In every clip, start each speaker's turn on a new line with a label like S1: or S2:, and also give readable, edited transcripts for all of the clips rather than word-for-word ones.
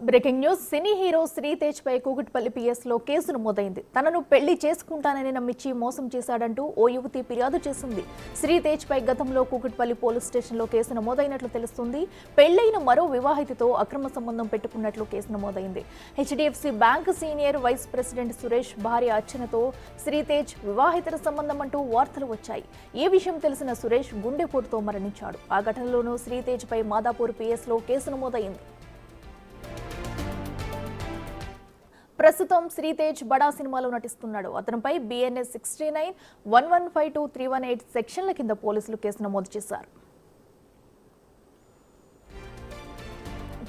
S1: Breaking news. Cine hero Sritej పై Kukatpally PS లో case నమోదైంది. తనను పెళ్లి చేసుకుంటానని నమ్మించి మోసం చేశాడంటూ ఓ యువతి ఫిర్యాదు చేసింది. శ్రీతేజ్ పై గతంలో కూకట్పల్లి పోలీస్ స్టేషన్ లో కేసు నమోదైనట్లు తెలుస్తుంది. పెళ్లైన మరో వివాహితతో అక్రమ సంబంధం పెట్టుకున్నట్లు కేసు నమోదైంది. HDFC bank senior vice president Suresh భార్య అర్చనతో శ్రీతేజ్ వివాహితర సంబంధం అంటూ వార్తలు వచ్చాయి. ఈ విషయం తెలిసిన సురేష్ గుండెపోటుతో మరణించాడు. ఆ ఘటనలోనూ శ్రీతేజ్ పై మాదాపూర్ పిఎస్ లో కేసు నమోదైంది. ప్రస్తుతం శ్రీతేజ్ బడా సినిమాలో నటిస్తున్నాడు. అతనిపై బిఎన్ఎస్ 69, 1152, 318 సెక్షన్ల కింద పోలీసులు కేసు నమోదు చేశారు.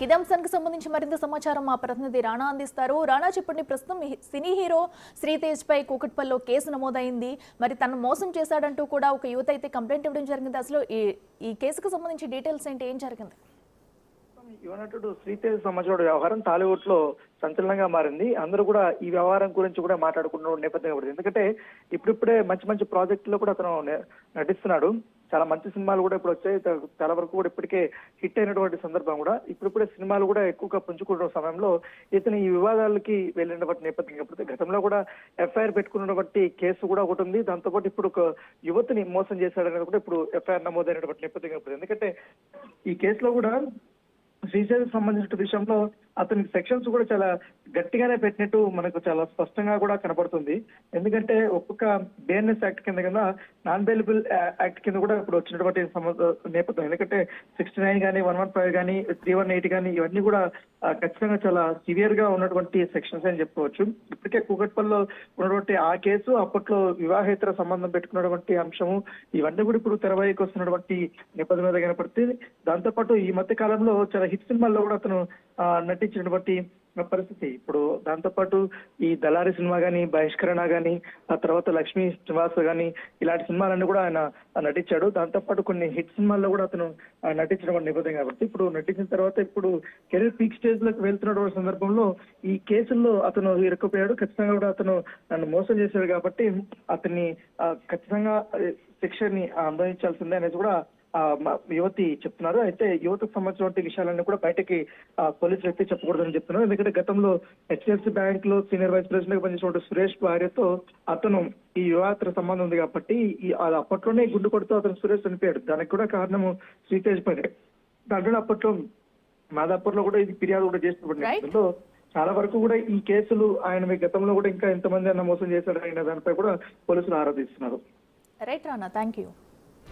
S1: ఇదే అంశానికి సంబంధించి మరింత సమాచారం మా ప్రతినిధి రాణా అందిస్తారు. రాణా, చెప్పండి. ప్రస్తుతం సినీ హీరో శ్రీతేజ్ పై కూకట్పల్లిలో కేసు నమోదైంది. మరి తను మోసం చేశాడంటూ కూడా ఒక యువత అయితే కంప్లైంట్ ఇవ్వడం జరిగింది. అసలు ఈ కేసుకు సంబంధించి డీటెయిల్స్ ఏంటి, ఏం జరిగింది?
S2: యువనటుడు శ్రీతేజ్ సంబంధించిన వ్యవహారం టాలీవుడ్ లో సంచలనంగా మారింది. అందరూ కూడా ఈ వ్యవహారం గురించి కూడా మాట్లాడుకున్న నేపథ్యం పడింది. ఎందుకంటే ఇప్పుడిప్పుడే మంచి మంచి ప్రాజెక్టులో కూడా అతను నటిస్తున్నాడు. చాలా మంచి సినిమాలు కూడా ఇప్పుడు వచ్చాయి. చాలా వరకు కూడా ఇప్పటికే హిట్ అయినటువంటి సందర్భం కూడా ఇప్పుడిప్పుడే సినిమాలు కూడా ఎక్కువగా పుంజుకున్న సమయంలో ఇతను ఈ వివాదాలకి వెళ్ళినటువంటి నేపథ్యం కాబట్టి గతంలో కూడా ఎఫ్ఐఆర్ పెట్టుకున్నటువంటి కేసు కూడా ఒకటి ఉంది. దాంతోపాటు ఇప్పుడు ఒక యువతిని మోసం చేశాడనేది కూడా ఇప్పుడు ఎఫ్ఐఆర్ నమోదైనటువంటి నేపథ్యం కాబట్టి ఎందుకంటే ఈ కేసులో కూడా శ్రీశైలం సంబంధించిన విషయంలో అతనికి సెక్షన్స్ కూడా చాలా గట్టిగానే పెట్టినట్టు మనకు చాలా స్పష్టంగా కూడా కనబడుతుంది. ఎందుకంటే ఒక్కొక్క బిఎన్ఎస్ యాక్ట్ కింద నాన్ బెయిలబుల్ యాక్ట్ కింద కూడా ఇప్పుడు వచ్చినటువంటి నేపథ్యం. ఎందుకంటే 69 కానీ 115 కానీ 318 కానీ ఇవన్నీ కూడా ఖచ్చితంగా చాలా సివియర్ గా ఉన్నటువంటి సెక్షన్స్ అని చెప్పుకోవచ్చు. ఇప్పటికే కూకట్పల్లిలో ఉన్నటువంటి ఆ కేసు, అప్పట్లో వివాహేతర సంబంధం పెట్టుకున్నటువంటి అంశము, ఇవన్నీ కూడా ఇప్పుడు తెరవాయికి వస్తున్నటువంటి నేపథ్యం మీద కనపడుతుంది. దాంతోపాటు ఈ మధ్య కాలంలో చాలా హిట్ సినిమాల్లో కూడా అతను నటించినటువంటి పరిస్థితి. ఇప్పుడు దాంతోపాటు ఈ దళారి సినిమా గానీ, బహిష్కరణ గానీ, ఆ తర్వాత లక్ష్మీ నివాస్ గానీ ఇలాంటి సినిమాలన్నీ కూడా ఆయన నటించాడు. దాంతోపాటు కొన్ని హిట్ సినిమాల్లో కూడా అతను నటించడం నేపథ్యం కాబట్టి ఇప్పుడు నటించిన తర్వాత ఇప్పుడు కెరీర్ పీక్ స్టేజ్ లోకి వెళ్తున్నటువంటి సందర్భంలో ఈ కేసుల్లో అతను ఇరుక్కుపోయాడు. ఖచ్చితంగా కూడా అతను నన్ను మోసం చేశాడు కాబట్టి అతన్ని ఖచ్చితంగా శిక్షని అనుభవించాల్సిందే అనేది కూడా యువతి చెప్తున్నారు. అయితే యువతకు సంబంధించిన విషయాలన్నీ కూడా బయటకి పోలీసులు అయితే చెప్పకూడదని చెప్తున్నారు. ఎందుకంటే గతంలో హెచ్డిఎఫ్సి బ్యాంక్ లో సీనియర్ వైస్ ప్రెసిడెంట్ గా పనిచేసిన సురేష్ భార్యతో అతను ఈ వివాహేతర సంబంధం ఉంది కాబట్టి అప్పట్లోనే గుండు కొడుతూ అతను సురేష్ చనిపోయాడు. దానికి కూడా కారణము శ్రీతేజ్ పైన. దాంట్లో అప్పట్లో మాదాపూర్ లో కూడా ఇది ఫిర్యాదు కూడా చేసినప్పుడు చాలా వరకు కూడా ఈ కేసులు ఆయన గతంలో కూడా ఇంకా ఎంతమంది అన్న మోసం చేశాడు అయిన దానిపై కూడా పోలీసులు ఆరాధిస్తున్నారు.
S1: Right Rana, thank you.